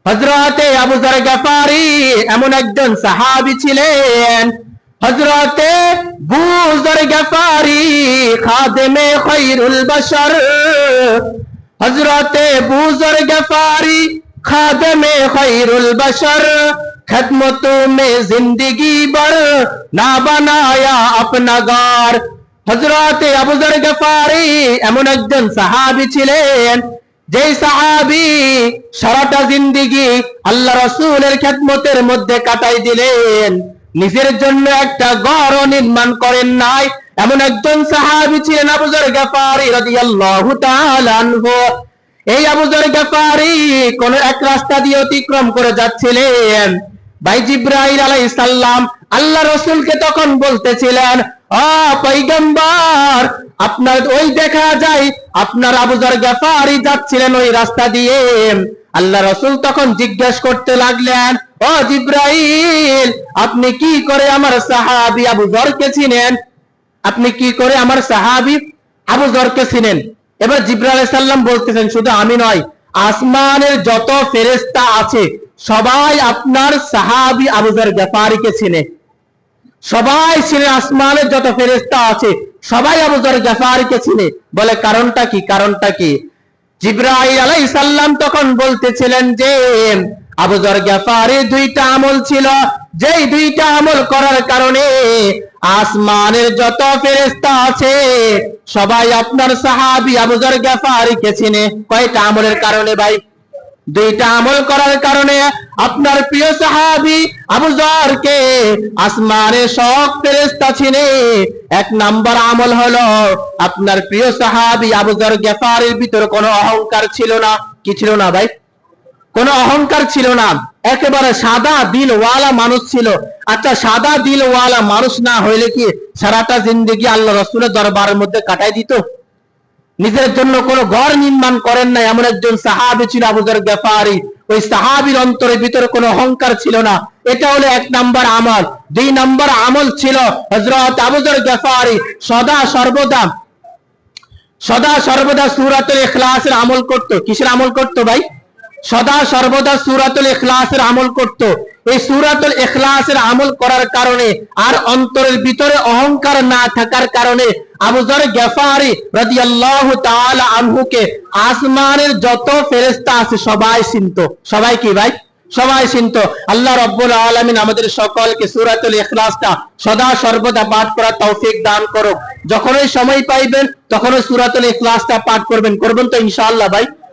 হযরতে আবু যর গফারি এমন একজন সাহাবী ছিলেন। হযরতে আবু যর গফারি খাদেমে খায়রুল বাশার, হযরতে আবু যর গফারি खादमे खैरुल बशर, खदमतों में जिंदगी भर ना बनाया अपना घर। हजरते আবু যর গফারি এমন একজন সাহাবী ছিলেন, যে সাহাবী সারাটা জিন্দেগি আল্লাহ রাসূলের খেদমতের মধ্যে কাটাই দিলেন, নিজের জন্য একটা ঘর নির্মাণ করেন নাই। এমন একজন সাহাবী ছিলেন আবু যর গফারি রাদিয়াল্লাহু তাআলা আনহু। এই আবু যর গফারি কোন এক রাস্তা দিয়ে অতিক্রম করে যাচ্ছিলেন। ভাই জিবরাইল আলাইহিস সালাম আল্লাহ রাসূলকে তখন বলতেছিলেন, ও পয়গম্বর, আপনার ওই দেখা যায় আপনার আবু যর গফারি যাচ্ছিলেন ওই রাস্তা দিয়ে। আল্লাহ রাসূল তখন জিজ্ঞেস করতে লাগলেন, ও জিবরাইল, আপনি কি করে আমার সাহাবী আবু যরকে চিনেন? আপনি কি করে আমার সাহাবী আবু যরকে চিনেন? এবার জিবরাইল আলাইহিস সালাম বলতেছেন, শুধু আমি নয়, আসমানের যত ফেরেশতা আছে সবাই আপনার সাহাবী আবু যর গফারিকে চিনে। সবাই চিনে, আসমানের যত ফেরেশতা আছে সবাই আবু যর গফারিকে চিনে। বলে কারণটা কি? কারণটা কি? জিবরাইল আলাইহিস সালাম তখন বলতেছিলেন যে আবু যর গফারির দুইটা আমল ছিল, যেই দুইটা আমল করার কারণে আসমানের যত ফেরেশতা আছে সবাই আপনার সাহাবী আবু যর গফারিকে চিনে। কয়টা আমলের কারণে ভাই? দুইটা আমল করার কারণে আপনার প্রিয় সাহাবী আবু যরকে আসমানের সব ফেরেশতা চিনে। এক নাম্বার আমল হলো আপনার প্রিয় সাহাবী আবু যর গফারির ভিতরে কোনো অহংকার ছিল না। কি ছিল না ভাই? কোনো অহংকার ছিল না, একেবারে সাদা দিলওয়ালা মানুষ ছিল। আচ্ছা, সাদা দিলওয়ালা মানুষ না হইলে কি সারাটা জিন্দেগি আল্লাহ রাসূলের দরবারের মধ্যে কাটাই দিত? নিজের জন্য কোনো ঘর নির্মাণ করেন না, এমন একজন সাহাবী ছিল আবু যর গফারি। ওই সাহাবীর অন্তরের ভিতরে কোনো অহংকার ছিল না। এটা হলো এক নাম্বার আমল। দুই নাম্বার আমল ছিল হযরত আবু যর গফারি সদা সর্বদা সূরাতুল ইখলাসের আমল করত। কিসের আমল করত ভাই? সদা সর্বদা সূরাতুল ইখলাসের আমল করত। এই সূরাতুল ইখলাসের আমল করার কারণে আর অন্তরের ভিতরে অহংকার না থাকার কারণে আবু যর গফারি রাদিয়াল্লাহু তাআলা আনহুকে আসমানের যত ফেরেশতা আছে সবাই চিনতো। সবাই কি ভাই? সবাই চিনতো। আল্লাহ রাব্বুল আলামিন আমাদের সকলকে সূরাতুল ইখলাসটা সদা সর্বদা পাঠ করার তৌফিক দান করুক। যখনই সময় পাইবেন তখনই সূরাতুল ইখলাসটা পাঠ করবেন তো ইনশাআল্লাহ ভাই।